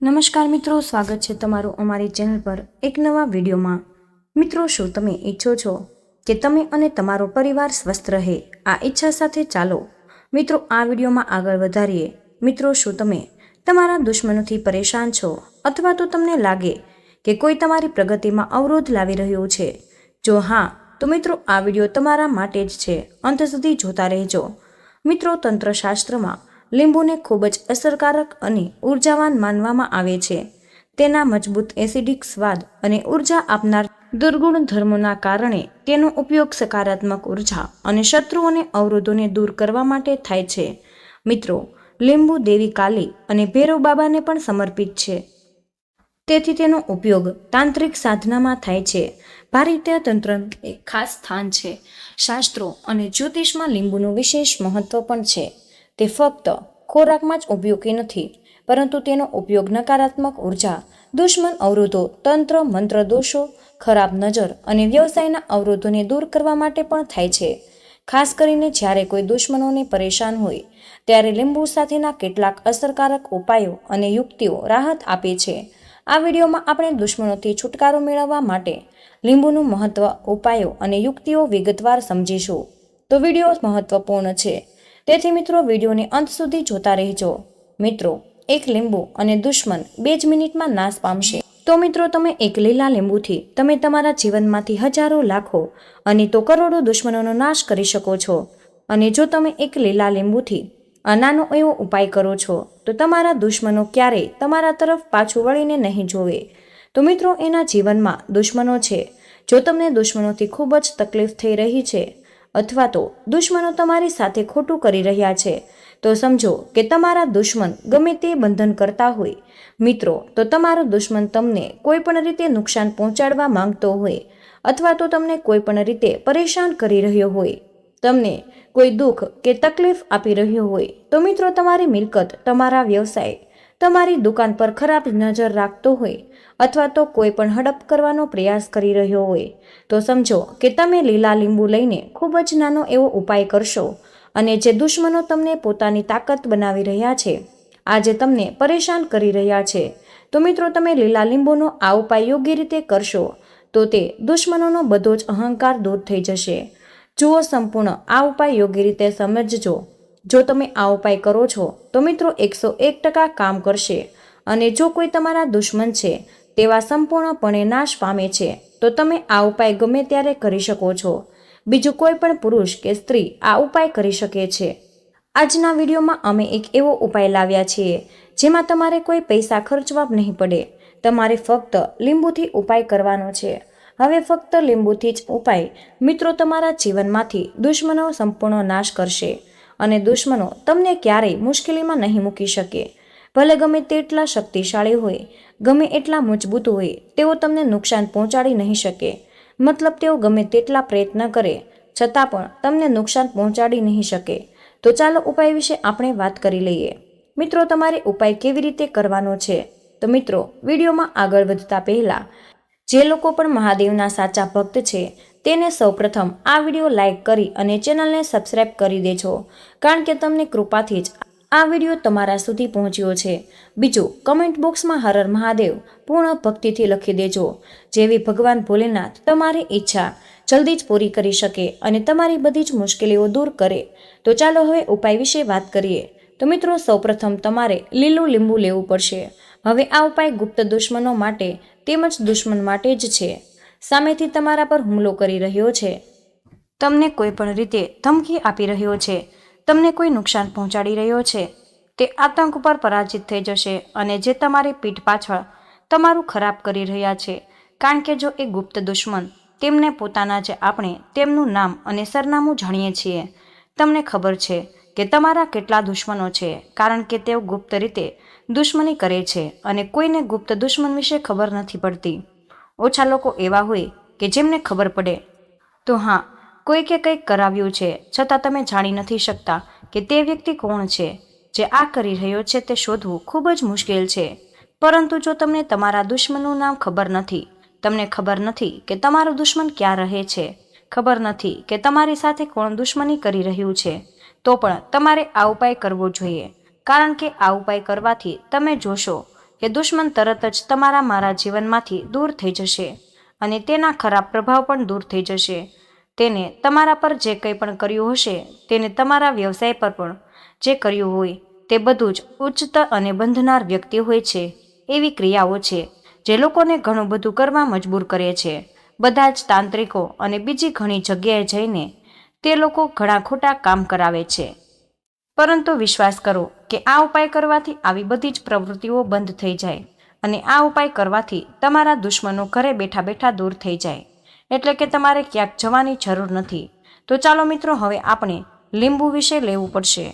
નમસ્કાર મિત્રો, સ્વાગત છે તમારું અમારી ચેનલ પર એક નવા વિડીયોમાં। મિત્રો, શું તમે ઈચ્છો છો કે તમે અને તમારો પરિવાર સ્વસ્થ રહે? આ ઈચ્છા સાથે ચાલો મિત્રો આ વિડીયોમાં આગળ વધારીએ। મિત્રો, શું તમે તમારા દુશ્મનોથી પરેશાન છો અથવા તો તમને લાગે કે કોઈ તમારી પ્રગતિમાં અવરોધ લાવી રહ્યું છે? જો હા, તો મિત્રો આ વિડીયો તમારા માટે જ છે, અંત સુધી જોતા રહેજો। મિત્રો, તંત્રશાસ્ત્રમાં લીંબુને ખૂબ જ અસરકારક અને ઉર્જાવાન માનવામાં આવે છે। તેના મજબૂત એસિડિક સ્વાદ અને ઉર્જા આપનાર દુર્ગુણ ધર્મોના કારણે તેનો ઉપયોગ સકારાત્મક ઉર્જા અને શત્રુઓને અવરોધોને દૂર કરવા માટે થાય છે। મિત્રો, લીંબુ દેવી કાલી અને ભૈરવ બાબાને પણ સમર્પિત છે, તેથી તેનો ઉપયોગ તાંત્રિક સાધનામાં થાય છે। ભારતીય તંત્રનું એક ખાસ સ્થાન છે। શાસ્ત્રો અને જ્યોતિષમાં લીંબુનું વિશેષ મહત્વ પણ છે। તે ફક્ત ખોરાકમાં જ ઉપયોગી નથી, પરંતુ તેનો ઉપયોગ નકારાત્મક ઉર્જા, દુશ્મન અવરોધો, તંત્ર મંત્ર દોષો, ખરાબ નજર અને વ્યવસાયના અવરોધોને દૂર કરવા માટે પણ થાય છે। ખાસ કરીને જ્યારે કોઈ દુશ્મનોને પરેશાન હોય ત્યારે લીંબુ સાથેના કેટલાક અસરકારક ઉપાયો અને યુક્તિઓ રાહત આપે છે। આ વિડીયોમાં આપણે દુશ્મનોથી છુટકારો મેળવવા માટે લીંબુનું મહત્વ, ઉપાયો અને યુક્તિઓ વિગતવાર સમજીશું। તો વિડીયો મહત્વપૂર્ણ છે, તેથી મિત્રો વિડીયોને અંત સુધી જોતા રહેજો। મિત્રો, એક લીંબુ અને દુશ્મન 2 જ મિનિટમાં નાશ પામશે। તો મિત્રો, તમે એક લીલા લીંબુથી તમે તમારા જીવનમાંથી હજારો, લાખો અને તો કરોડો દુશ્મનોનો નાશ કરી શકો છો। અને જો તમે એક લીલા લીંબુથી આ નાનો એવો ઉપાય કરો છો, તો તમારા દુશ્મનો ક્યારેય તમારા તરફ પાછું વળીને નહીં જોવે। તો મિત્રો, એના જીવનમાં દુશ્મનો છે। જો તમને દુશ્મનોથી ખૂબ જ તકલીફ થઈ રહી છે અથવા તો દુશ્મનો તમારી સાથે ખોટું કરી રહ્યા છે, તો સમજો કે તમારા દુશ્મન ગમે તે બંધન કરતા હોય મિત્રો, તો તમારો દુશ્મન તમને કોઈ પણ રીતે નુકસાન પહોંચાડવા માંગતો હોય અથવા તો તમને કોઈ પણ રીતે પરેશાન કરી રહ્યો હોય, તમને કોઈ દુઃખ કે તકલીફ આપી રહ્યો હોય, તો મિત્રો તમારી મિલકત, તમારા વ્યવસાય, તમારી દુકાન પર ખરાબ નજર રાખતો હોય અથવા તો કોઈ પણ હડપ કરવાનો પ્રયાસ કરી રહ્યો હોય, તો સમજો કે તમે લીલા લીંબુ લઈને ખૂબ જ નાનો એવો ઉપાય કરશો અને જે દુશ્મનો તમને પોતાની તાકાત બનાવી રહ્યા છે, આજે તમને પરેશાન કરી રહ્યા છે, તો મિત્રો તમે લીલા લીંબુનો આ ઉપાય યોગ્ય રીતે કરશો તો તે દુશ્મનોનો બધો જ અહંકાર દૂર થઈ જશે। જુઓ, સંપૂર્ણ આ ઉપાય યોગ્ય રીતે સમજજો। જો તમે આ ઉપાય કરો છો તો મિત્રો 101% કામ કરશે અને જો કોઈ તમારા દુશ્મન છે તેવા સંપૂર્ણપણે નાશ પામે છે, તો તમે આ ઉપાય ગમે ત્યારે કરી શકો છો। બીજું કોઈ પણ પુરુષ કે સ્ત્રી આ ઉપાય કરી શકે છે। આજના વિડીયોમાં અમે એક એવો ઉપાય લાવ્યા છીએ જેમાં તમારે કોઈ પૈસા ખર્ચવા નહીં પડે, તમારે ફક્ત લીંબુથી ઉપાય કરવાનો છે। હવે ફક્ત લીંબુથી જ ઉપાય મિત્રો તમારા જીવનમાંથી દુશ્મનો સંપૂર્ણ નાશ કરશે અને દુશ્મનો તમને ક્યારેય મુશ્કેલીમાં નહીં મૂકી શકે। ભલે ગમે તેટલા શક્તિશાળી હોય, ગમે એટલા મજબૂત હોય, તેઓ તમને નુકસાન પહોંચાડી નહીં શકે। મતલબ તેઓ ગમે તેટલા પ્રયત્ન કરે છતાં પણ તમને નુકસાન પહોંચાડી નહીં શકે। તો ચાલો ઉપાય વિશે આપણે વાત કરી લઈએ। મિત્રો, તમારે ઉપાય કેવી રીતે કરવાનો છે, તો મિત્રો વિડીયોમાં આગળ વધતા પહેલા જે લોકો પણ મહાદેવના સાચા ભક્ત છે તેને સૌપ્રથમ આ વિડીયો લાઈક કરી અને ચેનલને સબસ્ક્રાઈબ કરી દેજો, કારણ કે તમને કૃપાથી જ આ વિડીયો તમારા સુધી પહોંચ્યો છે। બીજું, કમેન્ટ બોક્સમાં હર હર મહાદેવ પૂર્ણ ભક્તિથી લખી દેજો, જેવી ભગવાન ભોલેનાથ તમારી ઈચ્છા જલ્દી જ પૂરી કરી શકે અને તમારી બધી જ મુશ્કેલીઓ દૂર કરે। તો ચાલો હવે ઉપાય વિશે વાત કરીએ। તો મિત્રો, સૌપ્રથમ તમારે લીલું લીંબુ લેવું પડશે। હવે આ ઉપાય ગુપ્ત દુશ્મનો માટે તેમજ દુશ્મન માટે જ છે। સામેથી તમારા પર હુમલો કરી રહ્યો છે, તમને કોઈ પણ રીતે ધમકી આપી રહ્યો છે, તમને કોઈ નુકસાન પહોંચાડી રહ્યો છે, તે આતંક પર પરાજિત થઈ જશે અને જે તમારી પીઠ પાછળ તમારું ખરાબ કરી રહ્યા છે, કારણ કે જો એ ગુપ્ત દુશ્મન તેમને પોતાના જ આપણે તેમનું નામ અને સરનામું જાણીએ છીએ। તમને ખબર છે કે તમારા કેટલા દુશ્મનો છે, કારણ કે તેઓ ગુપ્ત રીતે દુશ્મની કરે છે અને કોઈને ગુપ્ત દુશ્મન વિશે ખબર નથી પડતી। ઓછા લોકો એવા હોય કે જેમને ખબર પડે તો હા, કોઈ કે કંઈક કરાવ્યું છે છતાં તમે જાણી નથી શકતા કે તે વ્યક્તિ કોણ છે। જે આ કરી રહ્યો છે તે શોધવું ખૂબ જ મુશ્કેલ છે। પરંતુ જો તમને તમારા દુશ્મનનું નામ ખબર નથી, તમને ખબર નથી કે તમારો દુશ્મન ક્યાં રહે છે, ખબર નથી કે તમારી સાથે કોણ દુશ્મની કરી રહ્યું છે, તો પણ તમારે આ ઉપાય કરવો જોઈએ, કારણ કે આ ઉપાય કરવાથી તમે જોશો કે દુશ્મન તરત જ તમારા મારા જીવનમાંથી દૂર થઈ જશે અને તેના ખરાબ પ્રભાવ પણ દૂર થઈ જશે. તેને તમારા પર જે કંઈ પણ કર્યું હશે, તેને તમારા વ્યવસાય પર પણ જે કર્યું હોય તે બધું જ ઉચ્ચત અને બંધનાર વ્યક્તિ હોય છે. એવી ક્રિયાઓ છે જે લોકોને ઘણું બધું કરવા મજબૂર કરે છે. બધા જ તાંત્રિકો અને બીજી ઘણી જગ્યાએ જઈને તે લોકો ઘણા ખોટા કામ કરાવે છે. પરંતુ વિશ્વાસ કરો કે આ ઉપાય કરવાથી આવી બધી જ પ્રવૃત્તિઓ બંધ થઈ જાય અને આ ઉપાય કરવાથી તમારા દુશ્મનો ઘરે બેઠા બેઠા દૂર થઈ જાય. એટલે કે તમારે ક્યાંક જવાની જરૂર નથી. તો ચાલો મિત્રો, હવે આપણે લીંબુ વિશે લેવું પડશે.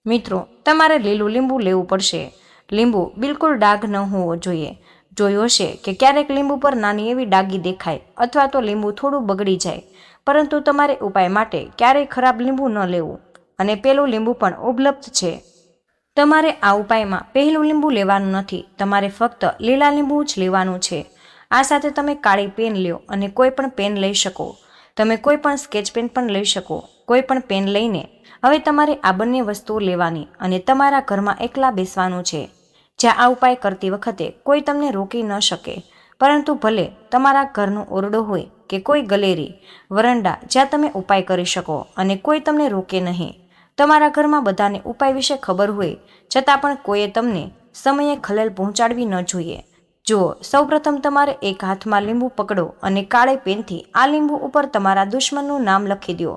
મિત્રો, તમારે લીલું લીંબુ લેવું પડશે. લીંબુ બિલકુલ ડાઘ ન હોવો જોઈએ. જોયું હશે કે ક્યારેક લીંબુ પર નાની એવી ડાઘી દેખાય અથવા તો લીંબુ થોડું બગડી જાય, પરંતુ તમારે ઉપાય માટે ક્યારેય ખરાબ લીંબુ ન લેવું. અને પેલું લીંબુ પણ ઉપલબ્ધ છે. તમારે આ ઉપાયમાં પહેલું લીંબુ લેવાનું નથી, તમારે ફક્ત લીલા લીંબુ જ લેવાનું છે. આ સાથે તમે કાળી પેન લ્યો અને કોઈ પણ પેન લઈ શકો. તમે કોઈ પણ સ્કેચ પેન પણ લઈ શકો. કોઈ પણ પેન લઈને હવે તમારે આ બંને વસ્તુઓ લેવાની અને તમારા ઘરમાં એકલા બેસવાનું છે, જ્યાં આ ઉપાય કરતી વખતે કોઈ તમને રોકી ન શકે. પરંતુ ભલે તમારા ઘરનું ઓરડો હોય કે કોઈ ગલેરી, વરંડા, જ્યાં તમે ઉપાય કરી શકો અને કોઈ તમને રોકે નહીં. તમારા ઘરમાં બધાને ઉપાય વિશે ખબર હોય છતાં પણ કોઈએ તમને સમયે ખલેલ પહોંચાડવી ન જોઈએ. જુઓ, સૌપ્રથમ તમારે એક હાથમાં લીંબુ પકડો અને કાળી પેનથી આ લીંબુ ઉપર તમારા દુશ્મનનું નામ લખી દો.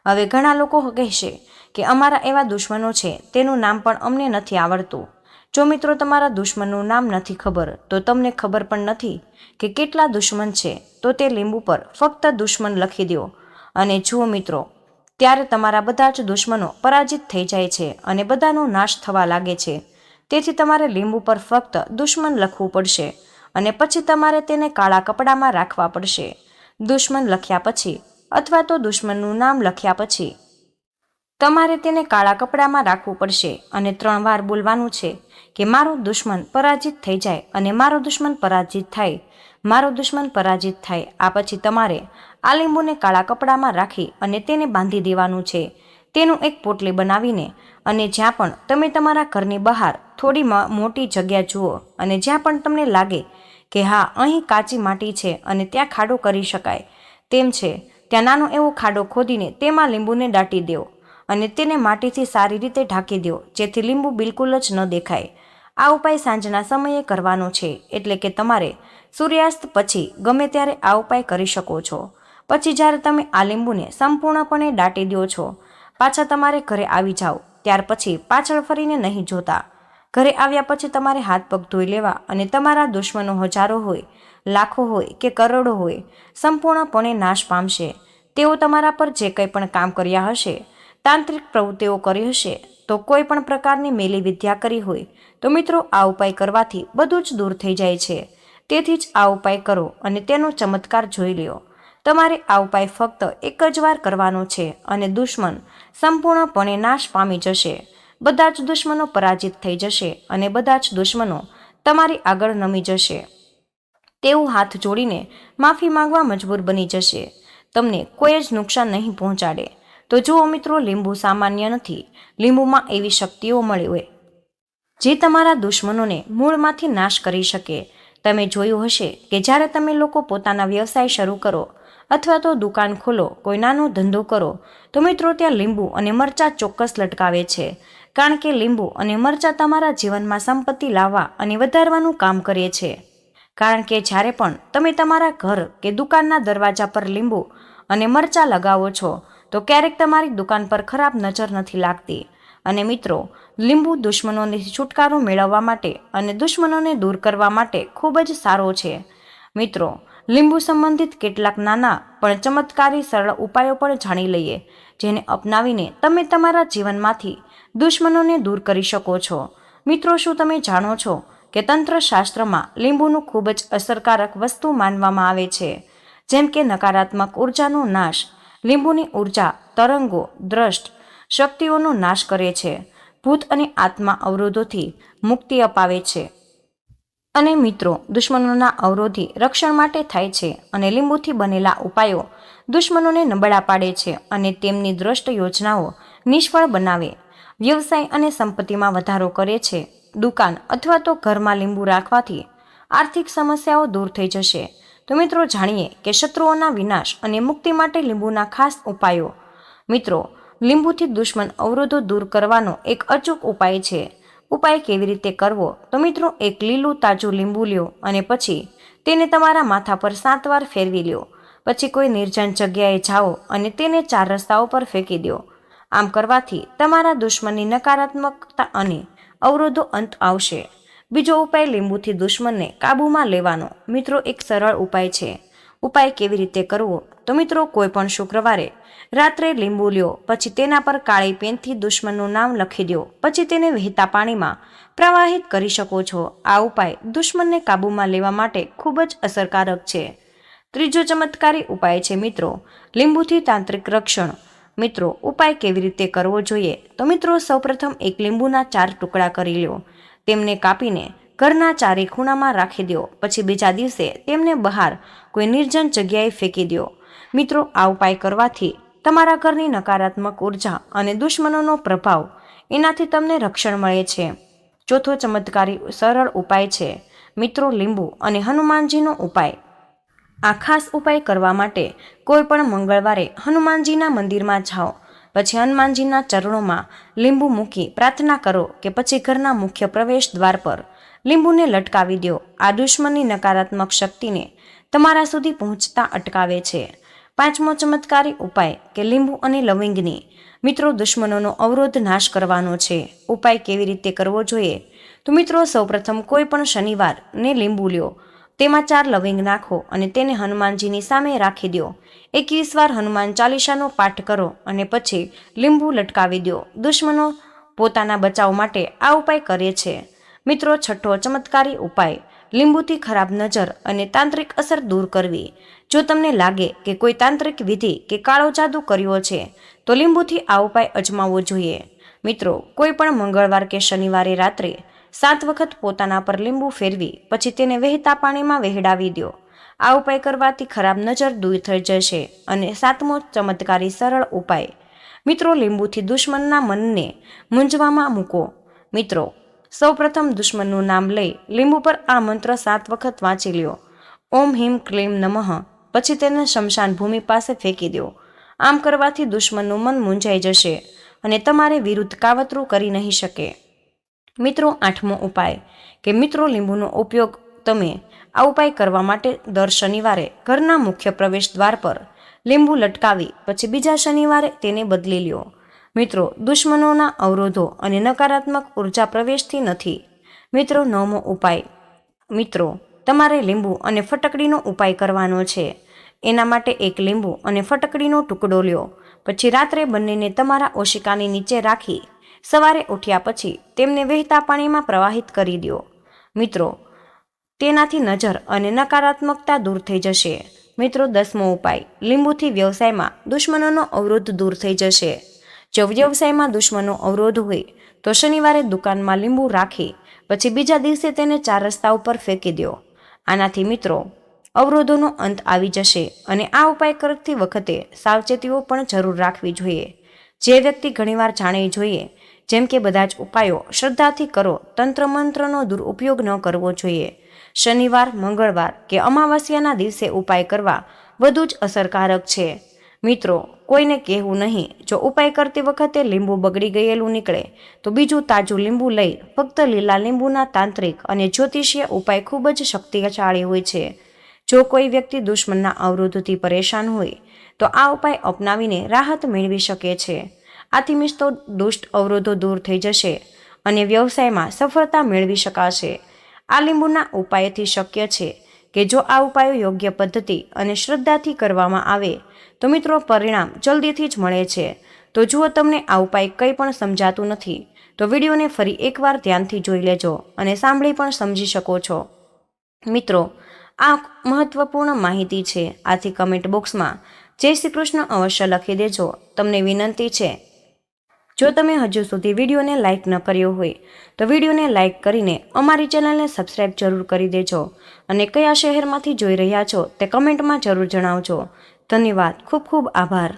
હવે ઘણા લોકો કહેશે કે અમારા એવા દુશ્મનો છે, તેનું નામ પણ અમને નથી આવડતું. જો મિત્રો તમારા દુશ્મનનું નામ નથી ખબર, તો તમને ખબર પણ નથી કે કેટલા દુશ્મન છે, તો તે લીંબુ પર ફક્ત દુશ્મન લખી દો અને જુઓ મિત્રો, ત્યારે તમારા બધા જ દુશ્મનો પરાજિત થઈ જાય છે અને બધાનો નાશ થવા લાગે છે. તેથી તમારે લીંબુ પર ફક્ત દુશ્મન લખવું પડશે અને પછી તમારે તેને કાળા કપડામાં રાખવા પડશે. દુશ્મન લખ્યા પછી અથવા તો દુશ્મનનું નામ લખ્યા પછી તમારે તેને કાળા કપડામાં રાખવું પડશે અને 3 વાર બોલવાનું છે કે મારો દુશ્મન પરાજિત થઈ જાય અને મારો દુશ્મન પરાજિત થાય, મારો દુશ્મન પરાજિત થાય. આ પછી તમારે આ લીંબુને કાળા કપડામાં રાખી અને તેને બાંધી દેવાનું છે. તેનું એક પોટલી બનાવીને અને જ્યાં પણ તમે તમારા ઘરની બહાર થોડી મોટી જગ્યા જુઓ અને જ્યાં પણ તમને લાગે કે હા, અહીં કાચી માટી છે અને ત્યાં ખાડો કરી શકાય તેમ છે, ત્યાં નાનો એવો ખાડો ખોદીને તેમાં લીંબુને દાટી દો અને તેને માટીથી સારી રીતે ઢાંકી દો, જેથી લીંબુ બિલકુલ જ ન દેખાય. આ ઉપાય સાંજના સમયે કરવાનો છે, એટલે કે તમારે સૂર્યાસ્ત પછી ગમે ત્યારે આ ઉપાય કરી શકો છો. પછી જ્યારે તમે આ લીંબુને સંપૂર્ણપણે દાટી દો છો, પાછા તમારે ઘરે આવી જાઓ. ત્યાર પછી પાછળ ફરીને નહીં જોતા. ઘરે આવ્યા પછી તમારે હાથ પગ ધોઈ લેવા અને તમારા દુશ્મનો હજારો હોય, લાખો હોય કે કરોડો હોય, સંપૂર્ણપણે નાશ પામશે. તેઓ તમારા પર જે કંઈ પણ કામ કર્યા હશે, તાંત્રિક પ્રવૃત્તિઓ કરી હશે, તો કોઈ પણ પ્રકારની મેલી વિદ્યા કરી હોય, તો મિત્રો આ ઉપાય કરવાથી બધું જ દૂર થઈ જાય છે. તેથી જ આ ઉપાય કરો અને તેનો ચમત્કાર જોઈ લ્યો. તમારે આ ઉપાય ફક્ત એક જ વાર કરવાનો છે અને દુશ્મન સંપૂર્ણપણે નાશ પામી જશે. બધા જ દુશ્મનો પરાજિત થઈ જશે અને બધા જ દુશ્મનો તમારી આગળ નમી જશે. તેઓ હાથ જોડીને માફી માંગવા મજબૂર બની જશે. તમને કોઈ જ નુકસાન નહીં પહોંચાડે. તો જુઓ મિત્રો, લીંબુ સામાન્ય નથી. લીંબુમાં એવી શક્તિઓ મળી હોય જે તમારા દુશ્મનોને મૂળમાંથી નાશ કરી શકે. તમે જોયું હશે કે જ્યારે તમે લોકો પોતાના વ્યવસાય શરૂ કરો અથવા તો દુકાન ખોલો, કોઈ નાનો ધંધો કરો, તો મિત્રો ત્યાં લીંબુ અને મરચાં ચોક્કસ લટકાવે છે. કારણ કે લીંબુ અને મરચાં તમારા જીવનમાં સંપત્તિ લાવવા અને વધારવાનું કામ કરે છે. કારણ કે જ્યારે પણ તમે તમારા ઘર કે દુકાનના દરવાજા પર લીંબુ અને મરચાં લગાવો છો, તો ક્યારેક તમારી દુકાન પર ખરાબ નજર નથી લાગતી. અને મિત્રો, લીંબુ દુશ્મનોથી છુટકારો મેળવવા માટે અને દુશ્મનોને દૂર કરવા માટે ખૂબ જ સારો છે. મિત્રો, લીંબુ સંબંધિત કેટલાક નાના પણ ચમત્કારી સરળ ઉપાયો પણ જાણી લઈએ, જેને અપનાવીને તમે તમારા જીવનમાંથી દુશ્મનોને દૂર કરી શકો છો. મિત્રો, શું તમે જાણો છો કે તંત્રશાસ્ત્રમાં લીંબુનું ખૂબ જ અસરકારક વસ્તુ માનવામાં આવે છે? જેમ કે નકારાત્મક ઉર્જાનો નાશ. લીંબુની ઉર્જા તરંગો દ્રષ્ટ શક્તિઓનો નાશ કરે છે, ભૂત અને આત્મા અવરોધોથી મુક્તિ અપાવે છે અને મિત્રો, દુશ્મનોના અવરોધી રક્ષણ માટે થાય છે. અને લીંબુથી બનેલા ઉપાયો દુશ્મનોને નબળા પાડે છે અને તેમની દ્રષ્ટ યોજનાઓ નિષ્ફળ બનાવે, વ્યવસાય અને સંપત્તિમાં વધારો કરે છે. દુકાન અથવા તો ઘરમાં લીંબુ રાખવાથી આર્થિક સમસ્યાઓ દૂર થઈ જશે। તો મિત્રો જાણીએ કે શત્રુઓના વિનાશ અને મુક્તિ માટે લીંબુના ખાસ ઉપાયો। મિત્રો, લીંબુથી દુશ્મન અવરોધો દૂર કરવાનો એક અચૂક ઉપાય છે। ઉપાય કેવી રીતે કરવો? તો મિત્રો, એક લીલું તાજું લીંબુ લ્યો અને પછી તેને તમારા માથા પર 7 વાર ફેરવી લ્યો। પછી કોઈ નિર્જન જગ્યાએ જાઓ અને તેને 4 રસ્તાઓ પર ફેંકી દો। આમ કરવાથી તમારા દુશ્મનની નકારાત્મકતા અને અવરોધો અંત આવશે। બીજો ઉપાય લીંબુથી દુશ્મનને કાબૂમાં લેવાનો। મિત્રો, એક સરળ ઉપાય છે। ઉપાય કેવી રીતે કરવો? તો મિત્રો, કોઈ પણ શુક્રવારે રાત્રે લીંબુ લ્યો, પછી તેના પર કાળી પેનથી દુશ્મનનું નામ લખી દો, પછી તેને વહેતા પાણીમાં પ્રવાહિત કરી શકો છો। આ ઉપાય દુશ્મનને કાબૂમાં લેવા માટે ખૂબ જ અસરકારક છે। ત્રીજો ચમત્કારી ઉપાય છે મિત્રો, લીંબુથી તાંત્રિક રક્ષણ। મિત્રો, ઉપાય કેવી રીતે કરવો જોઈએ? તો મિત્રો, સૌપ્રથમ એક લીંબુના 4 ટુકડા કરી લો, તેમને કાપીને ઘરના 4 ખૂણામાં રાખી દો। પછી બીજા દિવસે તેમને બહાર કોઈ નિર્જન જગ્યાએ ફેંકી દો। મિત્રો, આ ઉપાય કરવાથી તમારા ઘરની નકારાત્મક ઉર્જા અને દુશ્મનોનો પ્રભાવ એનાથી તમને રક્ષણ મળે છે। ચોથો ચમત્કારી સરળ ઉપાય છે મિત્રો, લીંબુ અને હનુમાનજીનો ઉપાય। આ ખાસ ઉપાય કરવા માટે કોઈ પણ મંગળવારે હનુમાનજીના મંદિરમાં જાઓ, પછી હનુમાનજીના ચરણોમાં લીંબુ મૂકી પ્રાર્થના કરો કે પછી ઘરના મુખ્ય પ્રવેશ દ્વાર પર લીંબુને લટકાવી દો। આ દુશ્મનની નકારાત્મક શક્તિને તમારા સુધી પહોંચતા અટકાવે છે। પાંચમો ચમત્કારી ઉપાય કે લીંબુ અને લવિંગની। મિત્રો, દુશ્મનોનો અવરોધ નાશ કરવાનો છે। ઉપાય કેવી રીતે કરવો જોઈએ? તો મિત્રો, સૌપ્રથમ કોઈ પણ શનિવારને લીંબુ લ્યો, તેમાં 4 લવિંગ નાખો અને તેને હનુમાનજીની સામે રાખી દો। 21 વાર હનુમાન ચાલીસાનો પાઠ કરો અને પછી લીંબુ લટકાવી દો। દુશ્મનો પોતાના બચાવ માટે આ ઉપાય કરે છે। મિત્રો, છઠ્ઠો ચમત્કારી ઉપાય, લીંબુથી ખરાબ નજર અને તાંત્રિક અસર દૂર કરવી। જો તમને લાગે કે કોઈ તાંત્રિક વિધિ કે કાળો જાદુ કર્યો છે, તો લીંબુથી આ ઉપાય અજમાવવો જોઈએ। મિત્રો, કોઈ પણ મંગળવાર કે શનિવારે રાત્રે 7 વખત પોતાના પર લીંબુ ફેરવી પછી તેને વહેતા પાણીમાં વહેડાવી દો। આ ઉપાય કરવાથી ખરાબ નજર દૂર થઈ જશે। અને 7મો ચમત્કારી સરળ ઉપાય, મિત્રો, લીંબુથી દુશ્મનના મનને મૂંઝવામાં મૂકો। મિત્રો, સૌપ્રથમ દુશ્મનનું નામ લઈ લીંબુ પર આ મંત્ર 7 વખત વાંચી લ્યો, ઓમ હિમ ક્લીમ નમઃ, પછી તેને શમશાન ભૂમિ પાસે ફેંકી દો। આમ કરવાથી દુશ્મનનું મન મૂંઝાઈ જશે અને તમારે વિરુદ્ધ કાવતરું કરી નહીં શકે। મિત્રો, 8મો ઉપાય કે મિત્રો, લીંબુનો ઉપયોગ તમે આ ઉપાય કરવા માટે દર શનિવારે ઘરના મુખ્ય પ્રવેશ દ્વાર પર લીંબુ લટકાવી પછી બીજા શનિવારે તેને બદલી લ્યો। મિત્રો, દુશ્મનોના અવરોધો અને નકારાત્મક ઉર્જા પ્રવેશતી નથી। મિત્રો, 9મો ઉપાય, મિત્રો, તમારે લીંબુ અને ફટકડીનો ઉપાય કરવાનો છે। એના માટે એક લીંબુ અને ફટકડીનો ટુકડો લ્યો, પછી રાત્રે બંનેને તમારા ઓશિકાની નીચે રાખી સવારે ઉઠ્યા પછી તેમને વહેતા પાણીમાં પ્રવાહિત કરી દો। મિત્રો, તેનાથી નજર અને નકારાત્મકતા દૂર થઈ જશે। મિત્રો, 10મો ઉપાય, લીંબુથી વ્યવસાયમાં દુશ્મનોનો અવરોધ દૂર થઈ જશે। જો વ્યવસાયમાં દુશ્મનો અવરોધ હોય તો શનિવારે દુકાનમાં લીંબુ રાખી પછી બીજા દિવસે તેને 4 રસ્તા ઉપર ફેંકી દો। આનાથી મિત્રો, અવરોધોનો અંત આવી જશે। અને આ ઉપાય કરતી વખતે સાવચેતીઓ પણ જરૂર રાખવી જોઈએ। જે વ્યક્તિ ઘણીવાર જાણવી જોઈએ, જેમ કે બધા જ ઉપાયો શ્રદ્ધાથી કરો, તંત્ર મંત્રનો દુરુપયોગ ન કરવો જોઈએ। શનિવાર, મંગળવાર કે અમાવસ્યાના દિવસે ઉપાય કરવા વધુ જ અસરકારક છે। મિત્રો, કોઈને કહેવું નહીં। જો ઉપાય કરતી વખતે લીંબુ બગડી ગયેલું નીકળે તો બીજું તાજું લીંબુ લઈ ફક્ત લીલા લીંબુના તાંત્રિક અને જ્યોતિષીય ઉપાય ખૂબ જ શક્તિશાળી હોય છે। જો કોઈ વ્યક્તિ દુશ્મનના અવરોધથી પરેશાન હોય તો આ ઉપાય અપનાવીને રાહત મેળવી શકે છે। આથી મિત્રો, દુષ્ટ અવરોધો દૂર થઈ જશે અને વ્યવસાયમાં સફળતા મેળવી શકાશે। આ લીંબુના ઉપાયથી શક્ય છે કે જો આ ઉપાયો યોગ્ય પદ્ધતિ અને શ્રદ્ધાથી કરવામાં આવે તો મિત્રો, પરિણામ જલ્દીથી જ મળે છે। તો જુઓ, તમને આ ઉપાય કંઈ પણ સમજાતું નથી તો વિડીયોને ફરી એકવાર ધ્યાનથી જોઈ લેજો અને સાંભળી પણ સમજી શકો છો। મિત્રો, આ મહત્વપૂર્ણ માહિતી છે, આથી કમેન્ટ બોક્સમાં જય શ્રી કૃષ્ણ અવશ્ય લખી દેજો। તમને વિનંતી છે, જો તમે હજુ સુધી વિડીયોને લાઇક ન કર્યો હોય તો વિડીયોને લાઇક કરીને અમારી ચેનલને સબસ્ક્રાઇબ જરૂર કરી દેજો અને કયા શહેરમાંથી જોઈ રહ્યા છો તે કમેન્ટમાં જરૂર જણાવજો। ધન્યવાદ, ખૂબ ખૂબ આભાર।